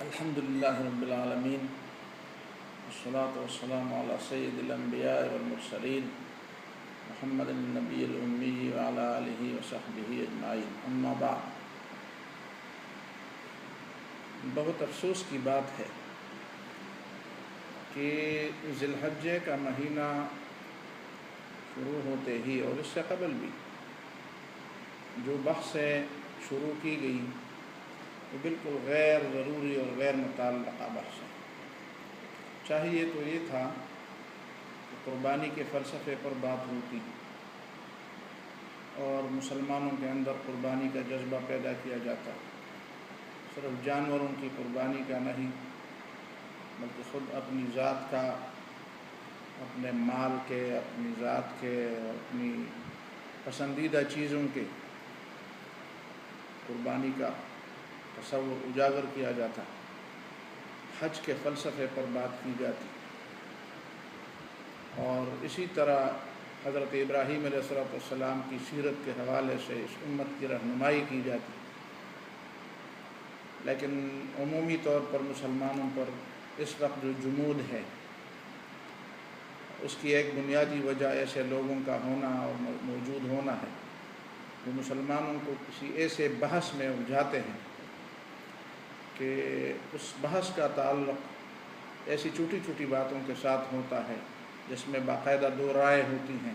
الحمد للہ رب العالمین والصلاة والسلام علی سید الانبیاء والمرسلین محمد النبی الامی وعلی آلہ وصحبہ اجمعین، اما بعد۔ بہت افسوس کی بات ہے کہ ذی الحجہ کا مہینہ شروع ہوتے ہی اور اس سے قبل بھی جو بحثیں شروع کی گئی وہ بالکل غیر ضروری اور غیر متعلقہ بحث ہے۔ چاہیے تو یہ تھا کہ قربانی کے فلسفے پر بات ہوتی اور مسلمانوں کے اندر قربانی کا جذبہ پیدا کیا جاتا، صرف جانوروں کی قربانی کا نہیں بلکہ خود اپنی ذات کا، اپنے مال کے، اپنی ذات کے، اپنی پسندیدہ چیزوں کے قربانی کا تصور اجاگر کیا جاتا، حج کے فلسفے پر بات کی جاتی، اور اسی طرح حضرت ابراہیم علیہ السلام کی سیرت کے حوالے سے اس امت کی رہنمائی کی جاتی۔ لیکن عمومی طور پر مسلمانوں پر اس وقت جو جمود ہے اس کی ایک بنیادی وجہ ایسے لوگوں کا ہونا اور موجود ہونا ہے جو مسلمانوں کو کسی ایسے بحث میں الجھاتے ہیں کہ اس بحث کا تعلق ایسی چھوٹی چھوٹی باتوں کے ساتھ ہوتا ہے جس میں باقاعدہ دو رائے ہوتی ہیں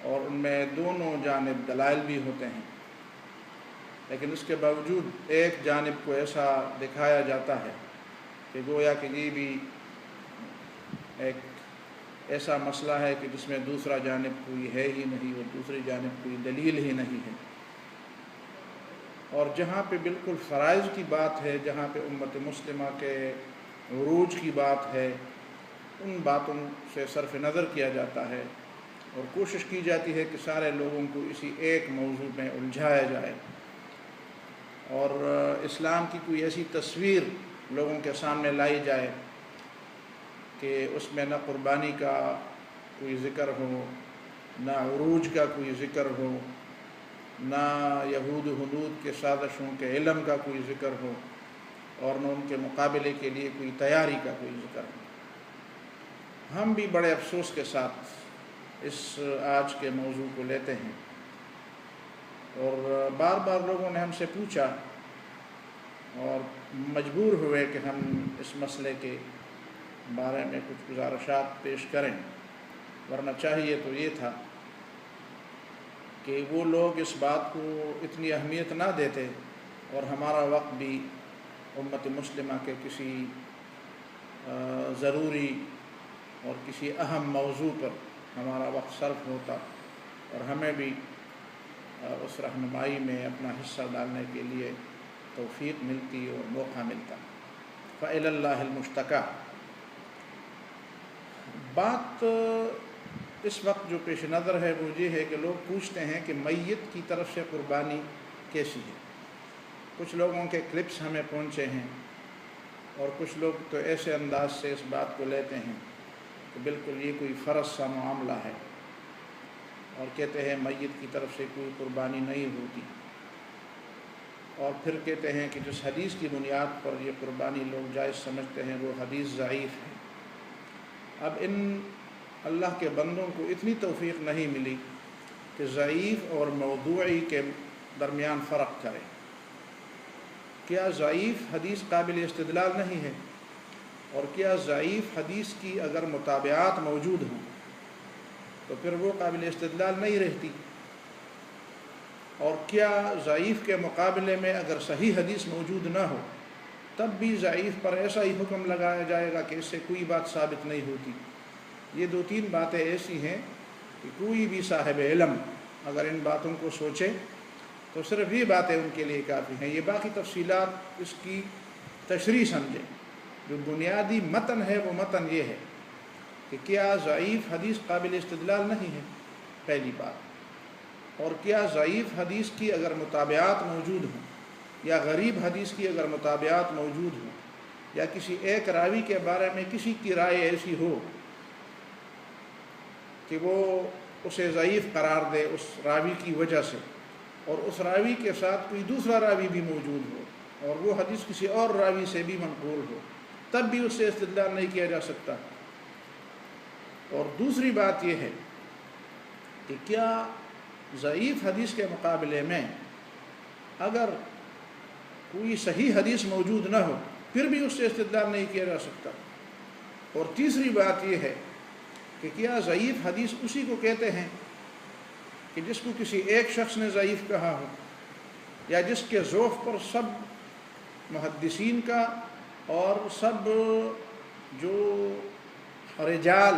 اور ان میں دونوں جانب دلائل بھی ہوتے ہیں، لیکن اس کے باوجود ایک جانب کو ایسا دکھایا جاتا ہے کہ گویا کہ یہ بھی ایک ایسا مسئلہ ہے کہ جس میں دوسرا جانب کوئی ہے ہی نہیں اور دوسری جانب کوئی دلیل ہی نہیں ہے۔ اور جہاں پہ بالکل فرائض کی بات ہے، جہاں پہ امت مسلمہ کے عروج کی بات ہے، ان باتوں سے صرف نظر کیا جاتا ہے اور کوشش کی جاتی ہے کہ سارے لوگوں کو اسی ایک موضوع میں الجھایا جائے اور اسلام کی کوئی ایسی تصویر لوگوں کے سامنے لائی جائے کہ اس میں نہ قربانی کا کوئی ذکر ہو، نہ عروج کا کوئی ذکر ہو، نہ یہود و حنود کے سازشوں کے علم کا کوئی ذکر ہو، اور نہ ان کے مقابلے کے لیے کوئی تیاری کا کوئی ذکر ہو۔ ہم بھی بڑے افسوس کے ساتھ اس آج کے موضوع کو لیتے ہیں اور بار بار لوگوں نے ہم سے پوچھا اور مجبور ہوئے کہ ہم اس مسئلے کے بارے میں کچھ گزارشات پیش کریں، ورنہ چاہیے تو یہ تھا کہ وہ لوگ اس بات کو اتنی اہمیت نہ دیتے اور ہمارا وقت بھی امت مسلمہ کے کسی ضروری اور کسی اہم موضوع پر ہمارا وقت صرف ہوتا اور ہمیں بھی اس رہنمائی میں اپنا حصہ ڈالنے کے لیے توفیق ملتی اور موقع ملتا۔ فإلی اللہ المشتکا۔ بات اس وقت جو پیش نظر ہے وہ یہ ہے کہ لوگ پوچھتے ہیں کہ میت کی طرف سے قربانی کیسی ہے۔ کچھ لوگوں کے کلپس ہمیں پہنچے ہیں اور کچھ لوگ تو ایسے انداز سے اس بات کو لیتے ہیں کہ بالکل یہ کوئی فرض سا معاملہ ہے اور کہتے ہیں میت کی طرف سے کوئی قربانی نہیں ہوتی، اور پھر کہتے ہیں کہ جس حدیث کی بنیاد پر یہ قربانی لوگ جائز سمجھتے ہیں وہ حدیث ضعیف ہے۔ اب ان اللہ کے بندوں کو اتنی توفیق نہیں ملی کہ ضعیف اور موضوعی کے درمیان فرق کریں۔ کیا ضعیف حدیث قابل استدلال نہیں ہے؟ اور کیا ضعیف حدیث کی اگر متابعات موجود ہوں تو پھر وہ قابل استدلال نہیں رہتی؟ اور کیا ضعیف کے مقابلے میں اگر صحیح حدیث موجود نہ ہو تب بھی ضعیف پر ایسا ہی حکم لگایا جائے گا کہ اس سے کوئی بات ثابت نہیں ہوتی؟ یہ دو تین باتیں ایسی ہیں کہ کوئی بھی صاحب علم اگر ان باتوں کو سوچے تو صرف یہ باتیں ان کے لیے کافی ہیں، یہ باقی تفصیلات اس کی تشریح سمجھیں۔ جو بنیادی متن ہے وہ متن یہ ہے کہ کیا ضعیف حدیث قابل استدلال نہیں ہے، پہلی بات، اور کیا ضعیف حدیث کی اگر متابعات موجود ہوں یا غریب حدیث کی اگر متابعات موجود ہوں یا کسی ایک راوی کے بارے میں کسی کی رائے ایسی ہو کہ وہ اسے ضعیف قرار دے اس راوی کی وجہ سے، اور اس راوی کے ساتھ کوئی دوسرا راوی بھی موجود ہو اور وہ حدیث کسی اور راوی سے بھی منقول ہو، تب بھی اس سے استدلال نہیں کیا جا سکتا۔ اور دوسری بات یہ ہے کہ کیا ضعیف حدیث کے مقابلے میں اگر کوئی صحیح حدیث موجود نہ ہو پھر بھی اس سے استدلال نہیں کیا جا سکتا۔ اور تیسری بات یہ ہے کہ کیا ضعیف حدیث اسی کو کہتے ہیں کہ جس کو کسی ایک شخص نے ضعیف کہا ہو، یا جس کے ذوق پر سب محدثین کا اور سب جو رجال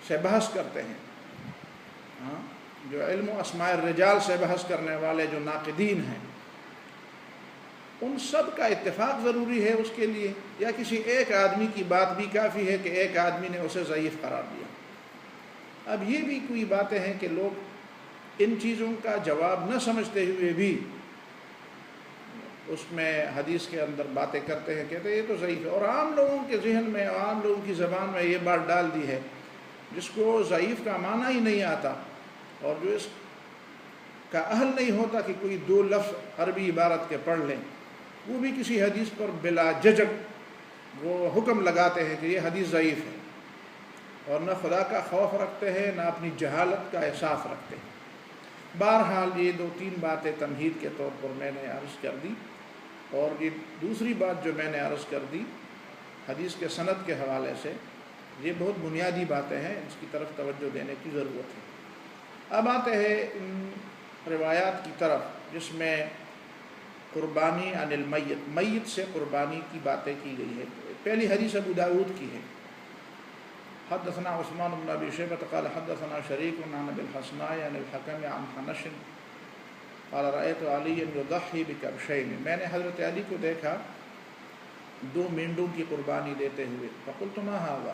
سے بحث کرتے ہیں، جو علم و اسماء الرجال سے بحث کرنے والے جو ناقدین ہیں، ان سب کا اتفاق ضروری ہے اس کے لیے، یا کسی ایک آدمی کی بات بھی کافی ہے کہ ایک آدمی نے اسے ضعیف قرار دیا؟ اب یہ بھی کوئی باتیں ہیں کہ لوگ ان چیزوں کا جواب نہ سمجھتے ہوئے بھی اس میں حدیث کے اندر باتیں کرتے ہیں، کہتے ہیں یہ تو ضعیف ہے، اور عام لوگوں کے ذہن میں، عام لوگوں کی زبان میں یہ بات ڈال دی ہے، جس کو ضعیف کا معنی ہی نہیں آتا اور جو اس کا اہل نہیں ہوتا کہ کوئی دو لفظ عربی عبارت کے پڑھ لیں، وہ بھی کسی حدیث پر بلا جھجک وہ حکم لگاتے ہیں کہ یہ حدیث ضعیف ہے، اور نہ خدا کا خوف رکھتے ہیں نہ اپنی جہالت کا احساس رکھتے ہیں۔ بہرحال یہ دو تین باتیں تمہید کے طور پر میں نے عرض کر دی، اور یہ دوسری بات جو میں نے عرض کر دی حدیث کے سند کے حوالے سے، یہ بہت بنیادی باتیں ہیں، اس کی طرف توجہ دینے کی ضرورت ہے۔ اب آتے ہیں ان روایات کی طرف جس میں قربانی عن المیت، میت سے قربانی کی باتیں کی گئی ہے۔ پہلی حدیث ابو داؤد کی ہے۔ حدثنا عثمان بن ابی شیبۃ قال حدثنا شریک عن ابی الحسناء عن الحکم عن حنش قال رأيت عليا يضحي بكبشين، میں نے حضرت علی کو دیکھا دو مینڈوں کی قربانی دیتے ہوئے، فقلت ما هذا،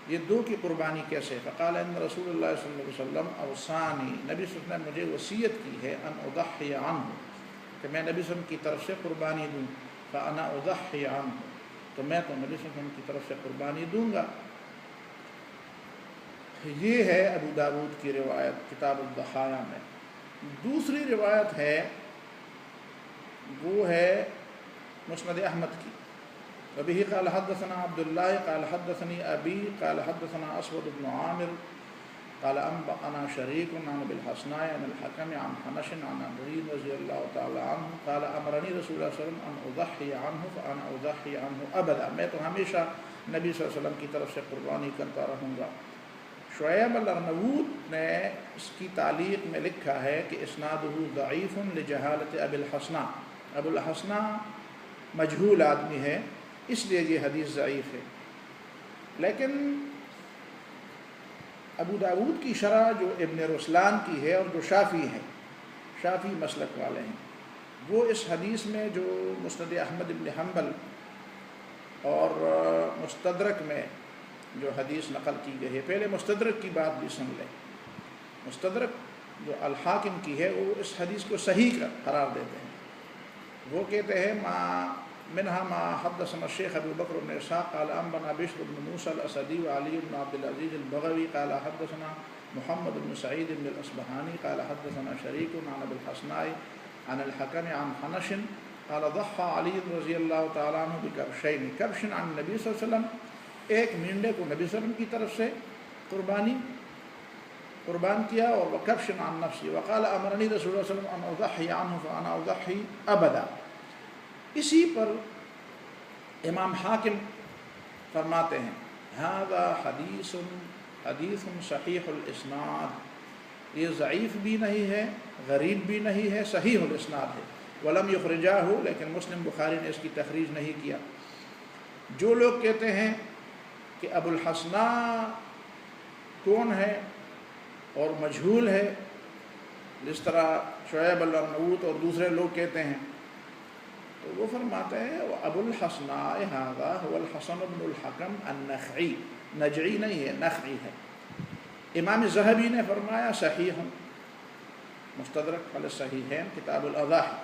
یہ دو کی قربانی کیسے؟ فقال ان رسول اللہ صلی اللہ علیہ وسلم اوصانی، نبی صلی اللہ علیہ وسلم نے مجھے وصیت کی ہے، ان اضحی عنہ، کہ میں نبی صلی اللہ علیہ وسلم کی طرف سے قربانی دوں، فانا اضحی عنہ، تو میں تو نبی صلی اللہ علیہ وسلم کی طرف سے قربانی دوں گا۔ یہ ہے ابو داؤد کی روایت کتاب الضحایا میں۔ دوسری روایت ہے وہ ہے مسند احمد کی، وبه قال حدثنا عبد الله قال حدثني ابي قال حدثنا اسود بن عامر قال انبأنا شريك عن ابي الحسناء عن الحكم عن حنش عن علي رضي الله تعالى عنه قال امرني رسول الله صلى الله عليه وسلم ان اضحي عنه فانا اضحي عنه ابدا، میں تو ہمیشہ نبی صلی اللہ علیہ وسلم کی طرف سے قربانی کرتا رہوں گا۔ شعیب الارناؤوط نے اس کی تعلیق میں لکھا ہے کہ اسنادہ ضعیف لجہالت ابی الحسناء، ابو الحسناء مجہول آدمی ہے، اس لیے یہ حدیث ضعیف ہے۔ لیکن ابو داؤد کی شرح جو ابن رسلان کی ہے اور جو شافعی ہے، شافعی مسلک والے ہیں، وہ اس حدیث میں جو مسند احمد بن حنبل اور مستدرک میں جو حدیث نقل کی گئی ہے، پہلے مستدرک کی بات بھی سن لیں۔ مستدرک جو الحاکم کی ہے وہ اس حدیث کو صحیح قرار دیتے ہیں، وہ کہتے ہیں منها ما حدثنا الشيخ ابو بكر بن اسحاق قال انبأنا بشر بن موسى الاسدي وعلي بن عبد العزيز البغوي قال حدثنا محمد بن سعيد بن الاصبهاني قال حدثنا شريك عن ابي الحسناء عن الحكم عن حنش قال ضحى علي رضي الله تعالى عنه بكبشين، كبش عن النبي صلی اللہ علیہ وسلم، ایک مینڈے کو نبی صلی اللہ علیہ وسلم کی طرف سے قربان کیا، اور وكبش عن نفسي وقال امرني رسول الله صلی اللہ علیہ وسلم ان اضحي عنه فانا اضحي ابدا۔ اسی پر امام حاکم فرماتے ہیں ھذا حدیث صحیح الاسناد، یہ ضعیف بھی نہیں ہے، غریب بھی نہیں ہے، صحیح الاسناد ہے۔ ولم یخرجاہ، لیکن مسلم بخاری نے اس کی تخریج نہیں کیا۔ جو لوگ کہتے ہیں کہ ابو الحسناء کون ہے اور مجہول ہے، جس طرح شعیب الارناؤوط اور دوسرے لوگ کہتے ہیں، تو وہ فرماتے ہیں ابو الحسناء ھذا هو الحسن بن الحکم النخعی، نجعی نہیں ہے، نخعی ہے۔ امام ذہبی نے فرمایا صحیح، مستدرک علی الصحیحین کتاب الاضاحی۔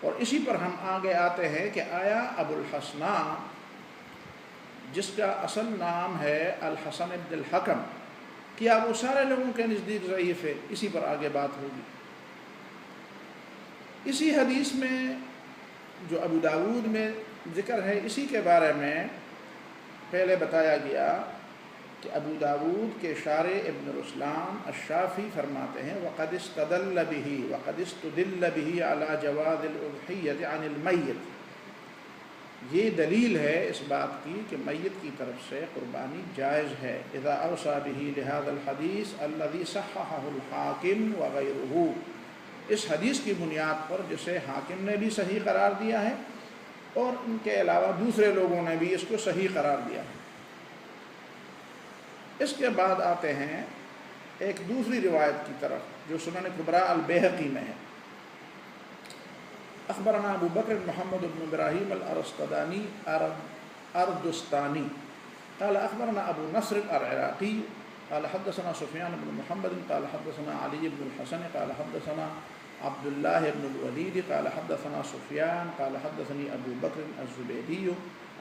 اور اسی پر ہم آگے آتے ہیں کہ آیا ابو الحسناء جس کا اصل نام ہے الحسن بن الحکم، کیا وہ سارے لوگوں کے نزدیک ضعیف ہے؟ اسی پر آگے بات ہوگی۔ اسی حدیث میں جو ابو داود میں ذکر ہے، اسی کے بارے میں پہلے بتایا گیا کہ ابو داود کے شارح ابن رسلان الشافعی فرماتے ہیں وقد استدل به على جواز الاضحیۃ عن المیت، یہ دلیل ہے اس بات کی کہ میت کی طرف سے قربانی جائز ہے، اذا اوصى به لهذا الحدیث الذي صححه الحاکم وغیرہ، اس حدیث کی بنیاد پر جسے حاکم نے بھی صحیح قرار دیا ہے اور ان کے علاوہ دوسرے لوگوں نے بھی اس کو صحیح قرار دیا ہے۔ اس کے بعد آتے ہیں ایک دوسری روایت کی طرف جو سنن کبریٰ البیہقی میں ہے۔ اخبرنا ابو بکر محمد بن ابراہیم الارستدانی اردستانی قال اخبرنا ابو نصر العراقی قال حدثنا سفیان بن محمد قال حدثنا علی بن الحسن قال حدثنا عبد الله بن الولید قال حدثنا سفیان قال حدثني ابو بکر الزبیدی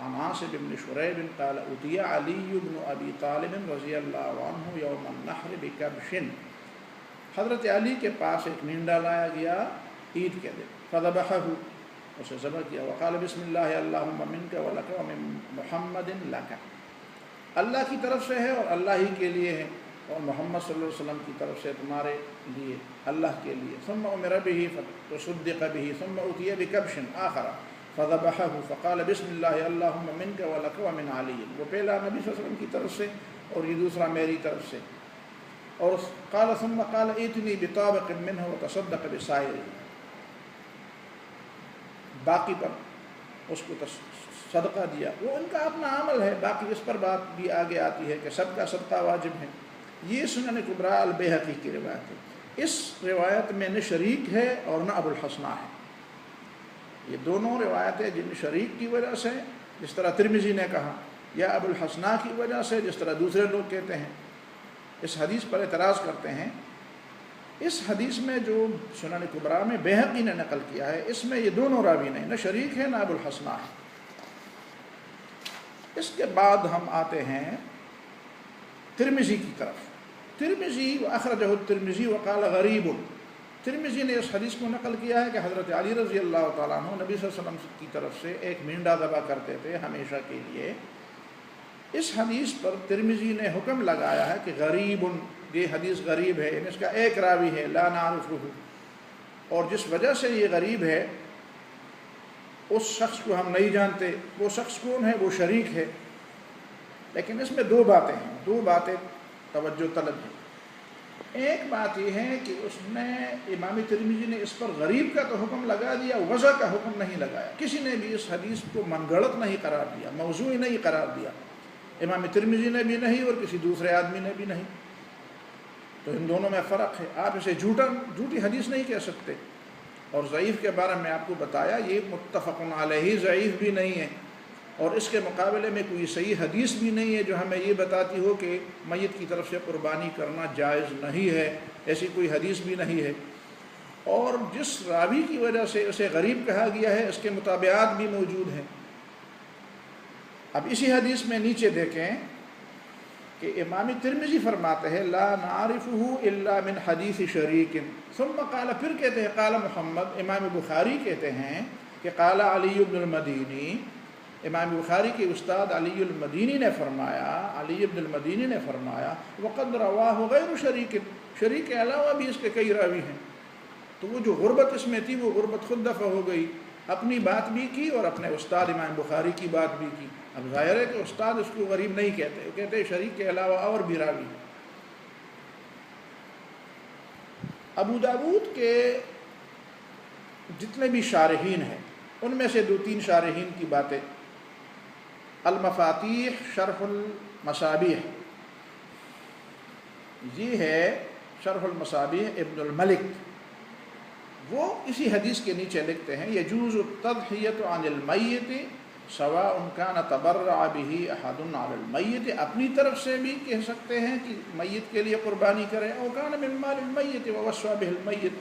عن عاصم بن شریب قال اتي علی بن ابی طالب رضی اللہ عنہ یوم النحر بکبش، حضرت علی کے پاس ایک مینڈا لایا گیا عید کے دن، فذبحہ، اسے ذبح کیا، وقال بسم اللہ اللہم منک ولک ومن محمد لک، اللہ کی طرف سے ہے اور اللہ ہی کے لیے ہے اور محمد صلی اللہ علیہ وسلم کی طرف سے تمہارے لیے، اللہ کے لیے، ثم امر به فتصدق به ثم اتي بکبش آخر فذبحہ فقال بسم اللہ اللہم منک ولک ومن علی، وہ پہلا نبی صلی اللہ علیہ وسلم کی طرف سے اور یہ دوسرا میری طرف سے، اور قال ثم قال ایتنی بطابق منہ وتصدق بسائرہ، باقی پر اس کو صدقہ دیا، وہ ان کا اپنا عمل ہے، باقی اس پر بات بھی آگے آتی ہے کہ سب کا صدقہ واجب ہے۔ یہ سنن کبریٰ البیہقی کی روایت ہے، اس روایت میں نہ شریک ہے اور نہ ابو الحسنہ ہے، یہ دونوں روایتیں جن شریک کی وجہ سے جس طرح ترمذی نے کہا، یا ابو الحسنہ کی وجہ سے جس طرح دوسرے لوگ کہتے ہیں، اس حدیث پر اعتراض کرتے ہیں۔ اس حدیث میں جو سنن کبریٰ میں بیہقی نے نقل کیا ہے، اس میں یہ دونوں راوی نہیں، نہ شریک ہے نہ ابو الحسنہ ہے۔ اس کے بعد ہم آتے ہیں ترمذی کی طرف، ترمذی اخرجہ الترمذی وقال غریب، ترمذی نے اس حدیث کو نقل کیا ہے کہ حضرت علی رضی اللہ تعالیٰ عنہ نبی صلی اللہ علیہ وسلم کی طرف سے ایک مینڈا ذبح کرتے تھے ہمیشہ کے لیے۔ اس حدیث پر ترمذی نے حکم لگایا ہے کہ غریب، یہ حدیث غریب ہے، اس کا ایک راوی ہے لا نعرفہ، اور جس وجہ سے یہ غریب ہے اس شخص کو ہم نہیں جانتے، وہ شخص کون ہے، وہ شریک ہے۔ لیکن اس میں دو باتیں ہیں، دو باتیں توجہ طلب ہیں۔ ایک بات یہ ہے کہ اس نے امام ترمذی نے اس پر غریب کا تو حکم لگا دیا، وضع کا حکم نہیں لگایا، کسی نے بھی اس حدیث کو من گھڑت نہیں قرار دیا، موضوعی نہیں قرار دیا، امام ترمذی نے بھی نہیں اور کسی دوسرے آدمی نے بھی نہیں، تو ان دونوں میں فرق ہے۔ آپ اسے جھوٹی حدیث نہیں کہہ سکتے۔ اور ضعیف کے بارے میں آپ کو بتایا، یہ متفق علیہ ضعیف بھی نہیں ہے، اور اس کے مقابلے میں کوئی صحیح حدیث بھی نہیں ہے جو ہمیں یہ بتاتی ہو کہ میت کی طرف سے قربانی کرنا جائز نہیں ہے، ایسی کوئی حدیث بھی نہیں ہے۔ اور جس راوی کی وجہ سے اسے غریب کہا گیا ہے اس کے مطابعات بھی موجود ہیں۔ اب اسی حدیث میں نیچے دیکھیں کہ امام ترمذی فرماتے ہیں لا نعرفہ الا من حدیث شریک، ثم قال، پھر کہتے ہیں قال محمد، امام بخاری کہتے ہیں کہ قال علی بن المدینی، امام بخاری کے استاد علی المدینی نے فرمایا، علی بن المدینی نے فرمایا وقد رواہ غیر شریک، شریک کے علاوہ بھی اس کے کئی راوی ہیں۔ تو وہ جو غربت اس میں تھی وہ غربت خود دفع ہو گئی، اپنی بات بھی کی اور اپنے استاد امام بخاری کی بات بھی کی۔ اب ظاہر ہے کہ استاد اس کو غریب نہیں کہتے، وہ کہتے ہیں شریک کے علاوہ اور بھی راوی۔ ابو داود کے جتنے بھی شارحین ہیں ان میں سے دو تین شارحین کی باتیں، المفاتیح شرح المصابیح، یہ ہے شرح المصابیح ابن الملک، وہ اسی حدیث کے نیچے لکھتے ہیں یجوز التضحیۃ عن المیت سواء کان تبرع به احد علی المیت، اپنی طرف سے بھی کہہ سکتے ہیں کہ میت کے لیے قربانی کریں، او کان من مال المیت ووصى به المیت،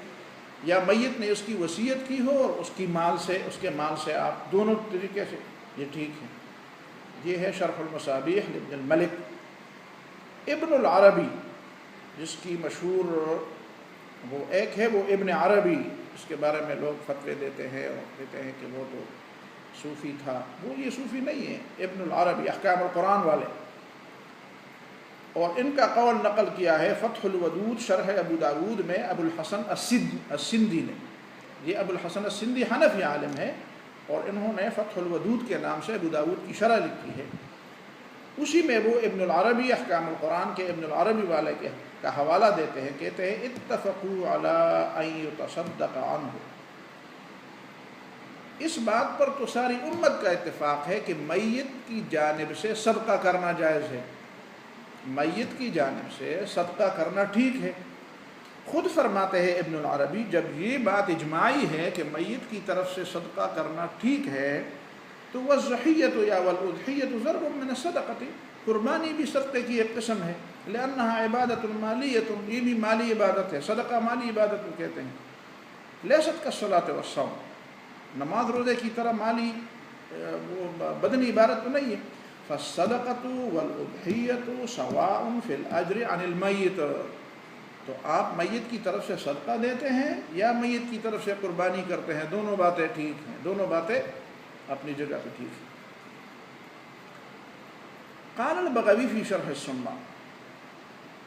یا میت نے اس کی وصیت کی ہو اور اس کے مال سے آپ، دونوں طریقے سے یہ ٹھیک ہے۔ یہ ہے شرح المصابیح ابن الملک۔ ابن العربی، جس کی مشہور وہ ایک ہے وہ ابن عربی، اس کے بارے میں لوگ فتوے دیتے ہیں اور کہتے ہیں کہ وہ تو صوفی تھا. وہ یہ صوفی نہیں ہے، ابن العربی احکام القرآن والے. اور ان کا قول نقل کیا ہے فتح الودود شرح ابو داود میں ابو الحسن السندی نے. یہ ابو الحسن السندی حنفی عالم ہے اور انہوں نے فتح الودود کے نام سے ابو داود کی شرح لکھی ہے. اسی میں وہ ابن العربی احکام القرآن کے ابن العربی والے کا حوالہ دیتے ہیں. کہتے ہیں اتفقوا علی ان یتصدق عنہ. اس بات پر تو ساری امت کا اتفاق ہے کہ میت کی جانب سے صدقہ کرنا جائز ہے. میت کی جانب سے صدقہ کرنا ٹھیک ہے. خود فرماتے ہیں ابن العربی جب یہ بات اجماعی ہے کہ میت کی طرف سے صدقہ کرنا ٹھیک ہے تو والضحیۃ یا والاضحیۃ ضرب من الصدقۃ. قربانی بھی صدقے کی ایک قسم ہے. لأنها عبادۃ مالیۃ، یہ بھی مالی عبادت ہے. صدقہ مالی عبادت کو کہتے ہیں. لیست کالصلاۃ والصوم، نماز روزے کی طرح مالی بدنی عبادت تو نہیں ہے. فالصدقۃ والاضحیۃ سواء فی الاجر عن المیت. تو آپ میت کی طرف سے صدقہ دیتے ہیں یا میت کی طرف سے قربانی کرتے ہیں، دونوں باتیں ٹھیک ہیں، دونوں باتیں اپنی جگہ پہ ٹھیک ہے. قال البغوی فی شرح السنہ،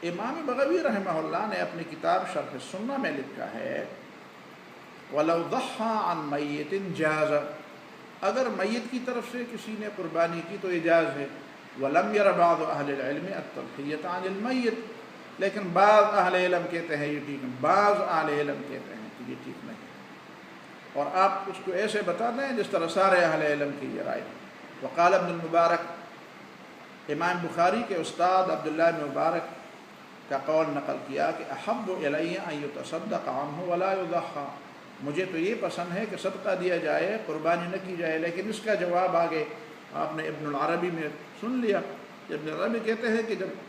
امام بغوی رحمہ اللہ نے اپنی کتاب شرح السنہ میں لکھا ہے وَلَوْ ضَحَّى عَنْ مَيِّتٍ جَازَ. اگر میت کی طرف سے کسی نے قربانی کی تو یہ جائز ہے. وَلَمْ يَرَ بَعْضُ أَهْلِ الْعِلْمِ التَّضْحِيَّةَ عَنِ الْمَيِّتِ. لیکن بعض اہل علم کہتے ہیں یہ ٹھیک ہے، بعض اہل علم کہتے ہیں کہ یہ ٹھیک نہیں ہے. اور آپ اس کو ایسے بتا دیں جس طرح سارے اہل علم کی یہ رائے. وقال ابن المبارک، امام بخاری کے استاد عبداللہ بن مبارک کا قول نقل کیا کہ احب الی ان یتصدق عنہ ولا یضحى. مجھے تو یہ پسند ہے کہ صدقہ دیا جائے، قربانی نہ کی جائے. لیکن اس کا جواب آگے آپ نے ابن العربی میں سن لیا. ابن العربی کہتے ہیں کہ جب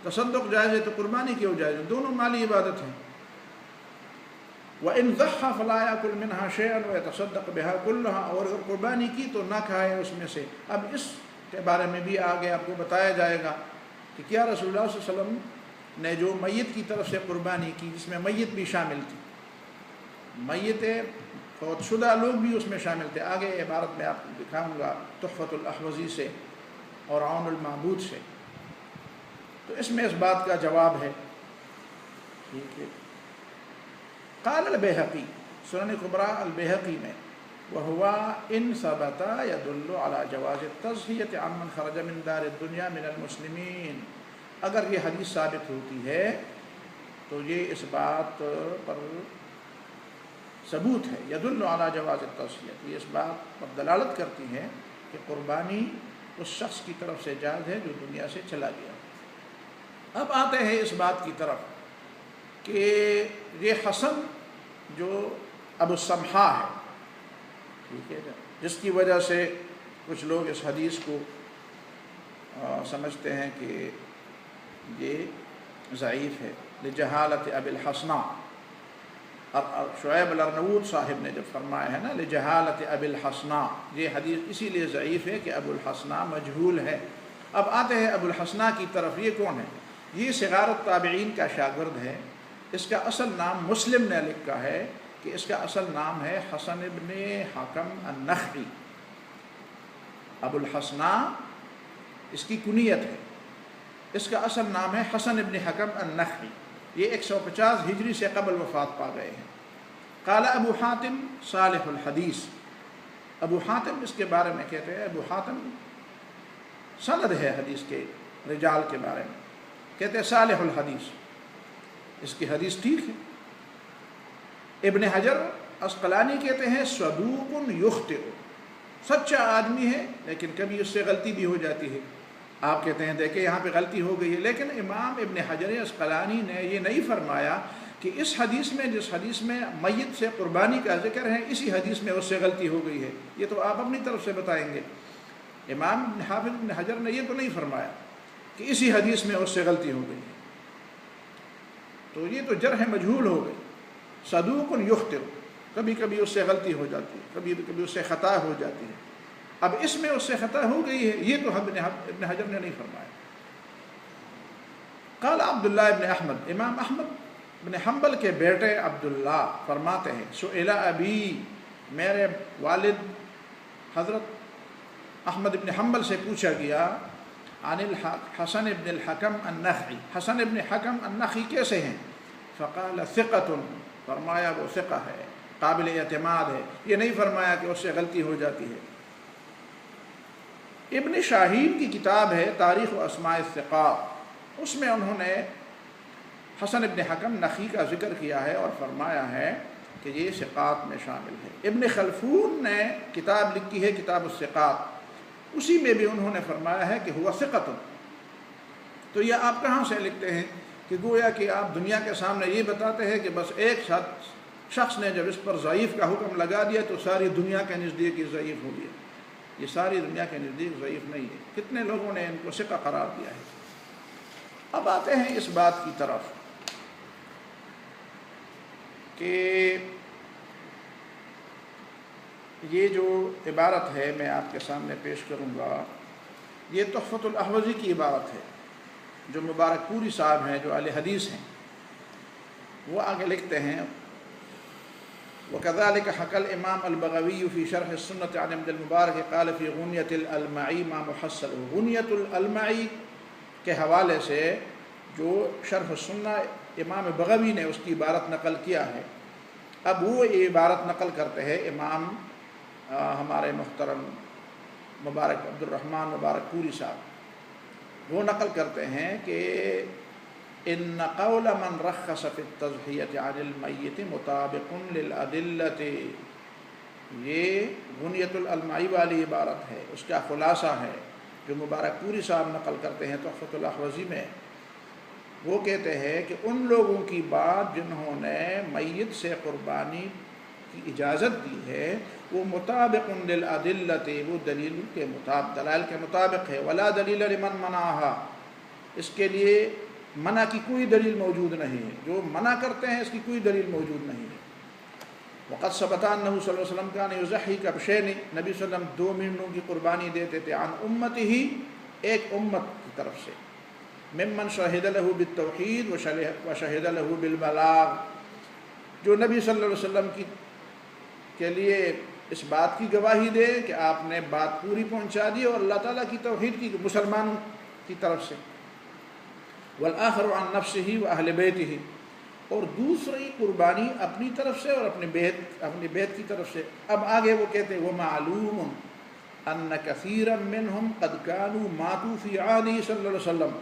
تصدق جائز ہے تو قربانی کیوں جائز ہے؟ دونوں مالی عبادت ہیں. وَإِنْ ضَحَّى فَلَا يَأْكُلْ مِنْهَا شَيْئًا وَيَتَصَدَّقْ بِهَا كُلَّهَا. اور اگر قربانی کی تو نہ کھائے اس میں سے. اب اس کے بارے میں بھی آگے آپ کو بتایا جائے گا کہ کیا رسول اللہ صلی اللہ علیہ وسلم نے جو میت کی طرف سے قربانی کی جس میں میت بھی شامل تھی، میت فوت شدہ لوگ بھی اس میں شامل تھے. آگے عبارت میں آپ کو دکھاؤں گا تحفۃ الاحوزی سے اور عون المعبود سے. تو اس میں اس بات کا جواب ہے. ٹھیک ہے. قال البیہقی، سنن کبریٰ البیہقی میں وَهُوَ إِنْ ثَبَتَ يَدُلُّ عَلَى جَوَازِ التَّضْحِيَةِ عَمَّنْ خَرَجَ مِنْ دَارِ الدُّنْيَا مِنَ الْمُسْلِمِينَ. اگر یہ حدیث ثابت ہوتی ہے تو یہ اس بات پر ثبوت ہے. يَدُلُّ عَلَى جَوَازِ التَّضْحِيَةِ، یہ اس بات پر دلالت کرتی ہے کہ قربانی اس شخص کی طرف سے جائز ہے جو دنیا سے چلا گیا. اب آتے ہیں اس بات کی طرف کہ یہ حسن جو ابو السمحہ ہے، ٹھیک ہے، جس کی وجہ سے کچھ لوگ اس حدیث کو سمجھتے ہیں کہ یہ ضعیف ہے. لجہالت ابی الحسنہ، شعیب الارناؤوط صاحب نے جب فرمایا ہے نا لجہالت ابی الحسنہ، یہ حدیث اسی لیے ضعیف ہے کہ ابو الحسنہ مجہول ہے. اب آتے ہیں ابو الحسنہ کی طرف. یہ کون ہے؟ یہ صغار التابعین کا شاگرد ہے. اس کا اصل نام مسلم نے لکھا ہے کہ اس کا اصل نام ہے حسن ابن حکم النخعی. ابو الحسنہ اس کی کنیت ہے. اس کا اصل نام ہے حسن ابن حکم النخعی. یہ 150 ہجری سے قبل وفات پا گئے ہیں. قال ابو حاتم صالح الحدیث. ابو حاتم اس کے بارے میں کہتے ہیں، ابو حاتم سند ہے حدیث کے رجال کے بارے میں، کہتے ہیں صالح الحدیث، اس کی حدیث ٹھیک ہے. ابن حجر عسقلانی کہتے ہیں صدوق یخطئ، سچا آدمی ہے لیکن کبھی اس سے غلطی بھی ہو جاتی ہے. آپ کہتے ہیں دیکھیں یہاں پہ غلطی ہو گئی ہے، لیکن امام ابن حجر عسقلانی نے یہ نہیں فرمایا کہ اس حدیث میں، جس حدیث میں میت سے قربانی کا ذکر ہے، اسی حدیث میں اس سے غلطی ہو گئی ہے. یہ تو آپ اپنی طرف سے بتائیں گے. امام حافظ ابن حجر نے یہ تو نہیں فرمایا کہ اسی حدیث میں اس سے غلطی ہو گئی ہے. تو یہ تو جرح مجہول ہو گئی. صدوق یخطئ، کبھی کبھی اس سے غلطی ہو جاتی ہے، کبھی کبھی اس سے خطا ہو جاتی ہے. اب اس میں اس سے خطا ہو گئی ہے، یہ تو ابن حجر نے نہیں فرمایا. قال عبداللہ ابن احمد، امام احمد ابن حنبل کے بیٹے عبداللہ فرماتے ہیں سئل ابی، میرے والد حضرت احمد ابن حنبل سے پوچھا گیا عن حسن ابن الحکم النخعی، حسن ابن حکم النخعی کیسے ہیں؟ فقال ثقۃ، فرمایا وہ ثقہ ہے، قابل اعتماد ہے، یہ نہیں فرمایا کہ اس سے غلطی ہو جاتی ہے۔ ابن شاہین کی کتاب ہے تاریخ و اسماء الثقات، اس میں انہوں نے حسن ابن حکم نخعی کا ذکر کیا ہے اور فرمایا ہے کہ یہ ثقات میں شامل ہے۔ ابن خلفون نے کتاب لکھی ہے کتاب الثقات، اسی میں بھی انہوں نے فرمایا ہے کہ ہوا ثقۃ۔ تو یہ آپ کہاں سے لکھتے ہیں کہ گویا کہ آپ دنیا کے سامنے یہ بتاتے ہیں کہ بس ایک شخص نے جب اس پر ضعیف کا حکم لگا دیا تو ساری دنیا کے نزدیک یہ ضعیف ہو گیا؟ یہ ساری دنیا کے نزدیک ضعیف نہیں ہے، کتنے لوگوں نے ان کو ثقہ قرار دیا ہے۔ اب آتے ہیں اس بات کی طرف کہ یہ جو عبارت ہے میں آپ کے سامنے پیش کروں گا، یہ تحفۃ الاحوزی کی عبارت ہے، جو مبارک پوری صاحب ہیں، جو اہل حدیث ہیں، وہ آگے لکھتے ہیں وَكَذَلِكَ حَكَى الْإِمَامُ الْبَغَوِيُّ فِي شَرْحِ السُّنَّةِ عَنْ ابن المبارک قال فی غنیۃ الالمعی ما محصل۔ غنیۃ الالمعی کے حوالے سے جو شرح السنہ امام بغوی نے اس کی عبارت نقل کیا ہے، اب وہ یہ عبارت نقل کرتے ہیں امام ہمارے محترم مبارک عبد الرحمن مبارک پوری صاحب، وہ نقل کرتے ہیں کہ ان قول من رخص فی التضحیۃ عن المیت مطابق للادلۃ، یہ غنیۃ الالمعی والی عبارت ہے، اس کا خلاصہ ہے جو مبارک پوری صاحب نقل کرتے ہیں تحفۃ الاحوزی میں۔ وہ کہتے ہیں کہ ان لوگوں کی بات جنہوں نے میت سے قربانی کی اجازت دی ہے وہ مطابق للادلۃ، وہ دلیل کے مطابق، دلائل کے مطابق ہے، ولا دلیل لمن منعها، اس کے لیے منع کی کوئی دلیل موجود نہیں ہے، جو منع کرتے ہیں اس کی کوئی دلیل موجود نہیں ہے۔ وقد ثبت انہ صلی اللہ علیہ وسلم کان یضحی کبشین، نبی صلی اللہ علیہ وسلم 2 مینڈوں کی قربانی دیتے تھے، عن امتہ، ایک امت کی طرف سے، ممن شہد لہ بالتوحید وشہد لہ بالبلاغ، جو نبی صلی اللہ علیہ وسلم کے لیے اس بات کی گواہی دے کہ آپ نے بات پوری پہنچا دی اور اللہ تعالیٰ کی توحید کی مسلمانوں کی طرف سے، والآخر عن نفسہ واہل بیتہ، اور دوسری قربانی اپنی طرف سے اور اپنے بیت کی طرف سے۔ اب آگے وہ کہتے ہیں ومعلوم ان کثیرا منہم قد کانوا ماتوا فی عہدہ صلی اللہ علیہ وسلم،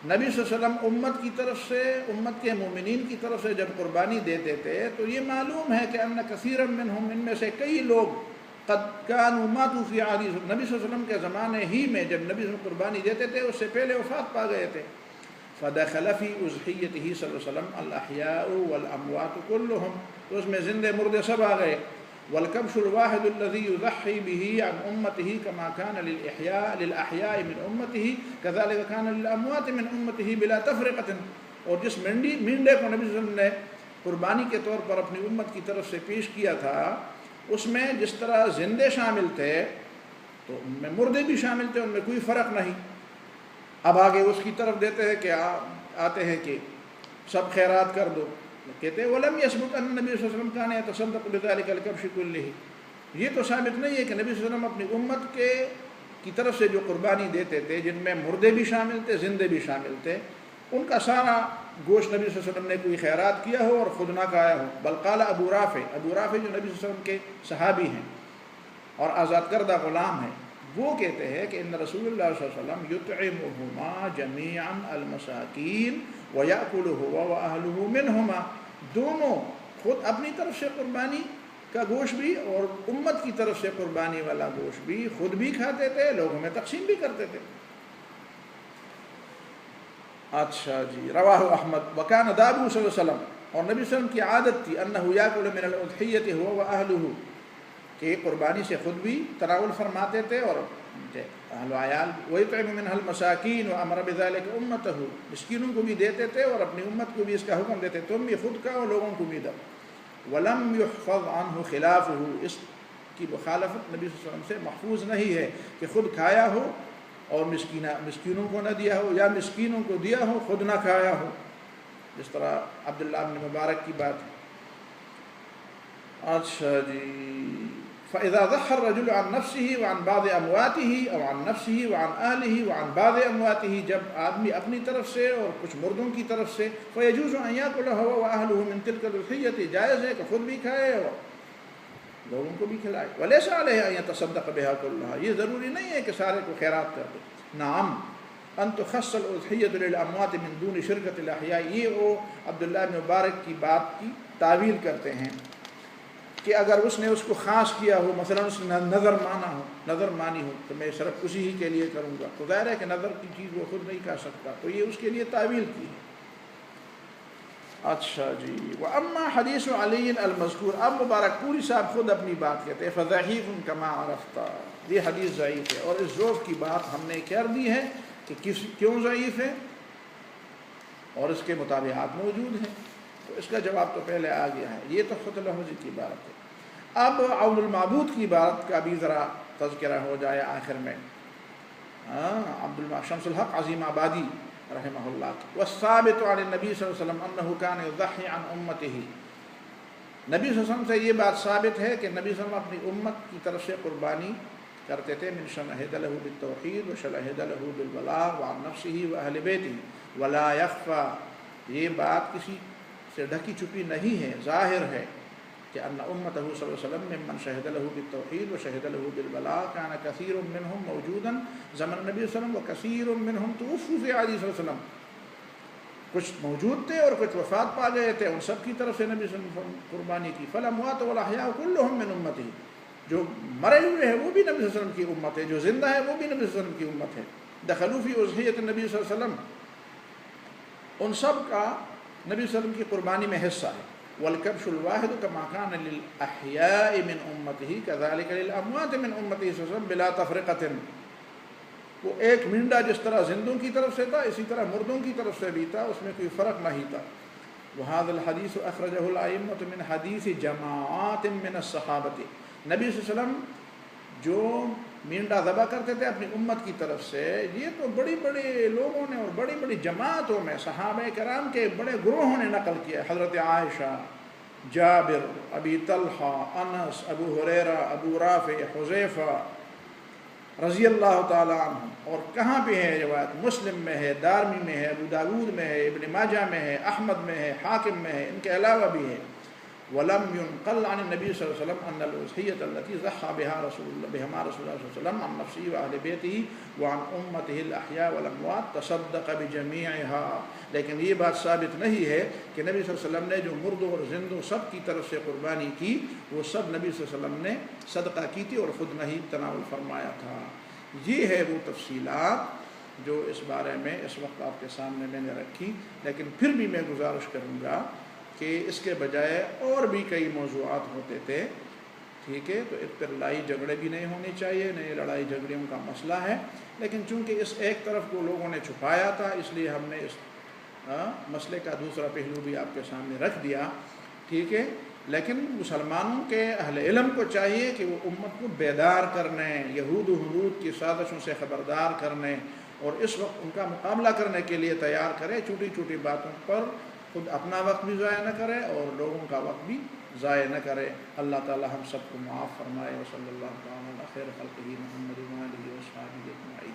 نبی صلی اللہ علیہ وسلم امت کی طرف سے، امت کے مومنین کی طرف سے جب قربانی دیتے تھے تو یہ معلوم ہے کہ ان کثیرا منہم، ان میں سے کئی لوگ قد کانوا ماتوا فی عہدہ، نبی صلی اللہ علیہ وسلم کے زمانے ہی میں جب نبی صلی اللہ علیہ وسلم قربانی دیتے تھے اس سے پہلے وفات پا گئے تھے۔ فدخل فی اضحیتہ صلی اللہ علیہ وسلم الاحیاء والاموات کلہم، تو اس میں زندے مردے سب آ گئے۔ والکبش الواحد الذی یضحی بہ عن امتہ کما کان للاحیاء من امتہ کذلک کان للاموات من امتہ بلا تفرقۃ، اور جس مینڈے کو نبی صلی اللہ علیہ وسلم نے قربانی کے طور پر اپنی امت کی طرف سے پیش کیا تھا، اس میں جس طرح زندے شامل تھے تو ان میں مردے بھی شامل تھے، ان میں کوئی فرق نہیں۔ اب آگے اس کی طرف دیتے ہیں کہ آتے ہیں کہ سب خیرات کر دو، کہتے ہیں وَلَمْ يَثْبُتْ أَنَّ النَّبِيَّ صلی اللہ علیہ وسلم كَانَ يَتَصَدَّقُ بِذَلِكَ الْكَبْشِ كُلِّهِ، یہ تو ثابت نہیں ہے کہ نبی صلی اللہ علیہ وسلم اپنی امت کی طرف سے جو قربانی دیتے تھے جن میں مردے بھی شامل تھے زندے بھی شامل تھے، ان کا سارا گوشت نبی صلی اللہ علیہ وسلم نے کوئی خیرات کیا ہو اور خود نہ کھایا ہو۔ بل قال ابو رافع جو نبی صلی اللہ علیہ وسلم کے صحابی ہیں اور آزاد کردہ غلام ہیں، وہ کہتے ہیں کہ ان رسول اللہ صلی اللہ علیہ وسلم یطعمہما جمیعا المساکین ویأکل هو واہلہ منہما، دونوں خود اپنی طرف سے قربانی کا گوشت بھی اور امت کی طرف سے قربانی والا گوشت بھی خود بھی کھاتے تھے، لوگوں میں تقسیم بھی کرتے تھے۔ اچھا جی، رواہ احمد وکان دابو صلی اللہ علیہ وسلم، اور نبی صلی اللہ علیہ وسلم کی عادت تھی انہ یاکل من الاضحیۃ هو واہلہ، کہ قربانی سے خود بھی تناول فرماتے تھے اور اہل و عیال، ویطعم منها المساکین وامر بذلک امتہ، مسکینوں کو بھی دیتے تھے اور اپنی امت کو بھی اس کا حکم دیتے، تم بھی خود کھاؤ لوگوں کو بھی دو۔ ولم يحفظ عنہ خلافہ، اس کی مخالفت نبی صلی اللہ علیہ وسلم سے محفوظ نہیں ہے کہ خود کھایا ہو اور مسکینوں کو نہ دیا ہو، یا مسکینوں کو دیا ہو خود نہ کھایا ہو۔ جس طرح عبداللہ بن مبارک کی بات ہے. اچھا جی، فَإِذَا ضَحَّ الرَّجُلُ عَنْ نَفْسِهِ وَعَنْ بَعْضِ أَمْوَاتِهِ أَوْ عَنْ نَفْسِهِ وَعَنْ أَهْلِهِ وَعَنْ بَعْضِ أَمْوَاتِهِ، جب آدمی اپنی طرف سے اور کچھ مردوں کی طرف سے، فَيَجُوزُ أَنْ يَأْكُلَ هُوَ وَأَهْلُهُ مِنْ تِلْكَ الْأُضْحِيَّةِ، جائز ہے کہ خود بھی کھائے اور لوگوں کو بھی کھلائے. وَلَيْسَ عَلَيْهِ أَنْ يَتَصَدَّقَ بِهَا كُلَّهَا، یہ ضروری نہیں ہے کہ سارے کو خیرات کر دے. نعم ان تخص الأضحية للأموات من دون شركة الأحياء، یہ وہ عبداللہ بن مبارک کی بات کی تعویل کرتے ہیں کہ اگر اس نے اس کو خاص کیا ہو، مثلا اس نے نظر مانی ہو تو میں صرف اسی ہی کے لیے کروں گا، تو ظاہر ہے کہ نظر کی چیز وہ خود نہیں کر سکتا، تو یہ اس کے لیے تعویل کی ہے. اچھا جی، وَأَمَّا حَدِيثُ عَلِيٍّ الْمَذْكُورُ، اب مبارک پوری صاحب خود اپنی بات کہتے ہیں، فَضَعِيفٌ كَمَا عَرَفْتَ، یہ حدیث ضعیف ہے، اور اس ضعف کی بات ہم نے کر دی ہے کہ کیوں ضعیف ہے اور اس کے مطابقات موجود ہیں، تو اس کا جواب تو پہلے آ گیا ہے. یہ تو خط لفظی کی بات ہے. اب عون المعبود کی بات کا بھی ذرا تذکرہ ہو جائے آخر میں. شمس الحق عظیم آبادی رحمہ اللہ کی، والثابت عن النبی صلی اللہ علیہ وسلم انہ کان یضحی عن امتہ، نبی صلی اللہ علیہ وسلم سے یہ بات ثابت ہے کہ نبی صلی اللہ علیہ وسلم اپنی امت کی طرف سے قربانی کرتے تھے. من شهد له بالتوحید وشهد له بالبلاغ وعن نفسه واہل بیتہ ولا یخفى، یہ بات کسی سے ڈھکی چھپی نہیں ہے، ظاہر ہے کہ ان امتہ صلی اللہ علیہ وسلم ممن شهد له بالتوحید وشهد له بالبلاغ كان كثير منهم موجودا زمن النبی صلی اللہ علیہ وسلم وكثير منهم توفوا في عهد صلی اللہ علیہ وسلم، کچھ موجود تھے اور کچھ وفات پا گئے تھے، ان سب کی طرف سے نبی صلی اللہ علیہ وسلم قربانی کی. فالاموات والاحیاء كلهم من امته، جو مرے ہوئے ہیں وہ بھی نبی صلی اللہ علیہ وسلم کی امت ہے، جو زندہ ہے وہ بھی نبی صلی اللہ علیہ وسلم کی امت ہے. دخلوا فی اضحیۃ النبی صلی اللہ علیہ وسلم، ان سب کا نبی صلی اللہ علیہ وسلم کی قربانی میں حصہ ہے. والکبش الواحد کما کان للاحیاء من امته كذلك للاموات من امته صلی اللہ علیہ وسلم بلا تفرقۃ، وہ ایک مینڈا جس طرح زندوں کی طرف سے تھا اسی طرح مردوں کی طرف سے بھی تھا، اس میں کوئی فرق نہیں تھا. وهذا الحديث اخرجه الائمة من حدیث جماعات من الصحابہ، نبی صلی اللہ علیہ وسلم جو مینڈا ذبح کرتے تھے اپنی امت کی طرف سے، یہ تو بڑی بڑی لوگوں نے اور بڑی بڑی جماعتوں میں صحابہ کرام کے بڑے گروہوں نے نقل کیا. حضرت عائشہ، جابر، ابی طلحہ، انس، ابو ہریرہ، ابو رافع، حذیفہ رضی اللہ تعالیٰ عنہ. اور کہاں پہ ہے روایت؟ مسلم میں ہے، دارمی میں ہے، ابو داود میں ہے، ابن ماجہ میں ہے، احمد میں ہے، حاکم میں ہے، ان کے علاوہ بھی ہے. ولم ينقل عن النبي صلی اللہ علیہ وسلم ان الاضحیۃ التي ضحى بها رسول الله صلی اللہ علیہ وسلم عن نفسه واهل بیته وعن امته الاحیاء والاموات تصدق بجميعها، لیکن یہ بات ثابت نہیں ہے کہ نبی صلی اللہ علیہ وسلم نے جو مردوں اور زندوں سب کی طرف سے قربانی کی وہ سب نبی صلی اللہ علیہ وسلم نے صدقہ کی تھی اور خود نہیں تناول فرمایا تھا. یہ ہے وہ تفصیلات جو اس بارے میں اس وقت آپ کے سامنے میں نے رکھی، لیکن پھر بھی میں گزارش کروں گا کہ اس کے بجائے اور بھی کئی موضوعات ہوتے تھے، ٹھیک ہے، تو اس پر لڑائی جھگڑے بھی نہیں ہونے چاہیے، نہیں لڑائی جھگڑیوں کا مسئلہ ہے، لیکن چونکہ اس ایک طرف کو لوگوں نے چھپایا تھا اس لیے ہم نے اس مسئلے کا دوسرا پہلو بھی آپ کے سامنے رکھ دیا، ٹھیک ہے. لیکن مسلمانوں کے اہل علم کو چاہیے کہ وہ امت کو بیدار کرنے، یہود و حنود کی سازشوں سے خبردار کرنے اور اس وقت ان کا مقابلہ کرنے کے لیے تیار کرے. چھوٹی چھوٹی باتوں پر خود اپنا وقت بھی ضائع نہ کرے اور لوگوں کا وقت بھی ضائع نہ کرے. اللہ تعالی ہم سب کو معاف فرمائے. وصلی اللہ تعالی علی خیر خلقہ محمد و آلہ و صحبہ اجمعین.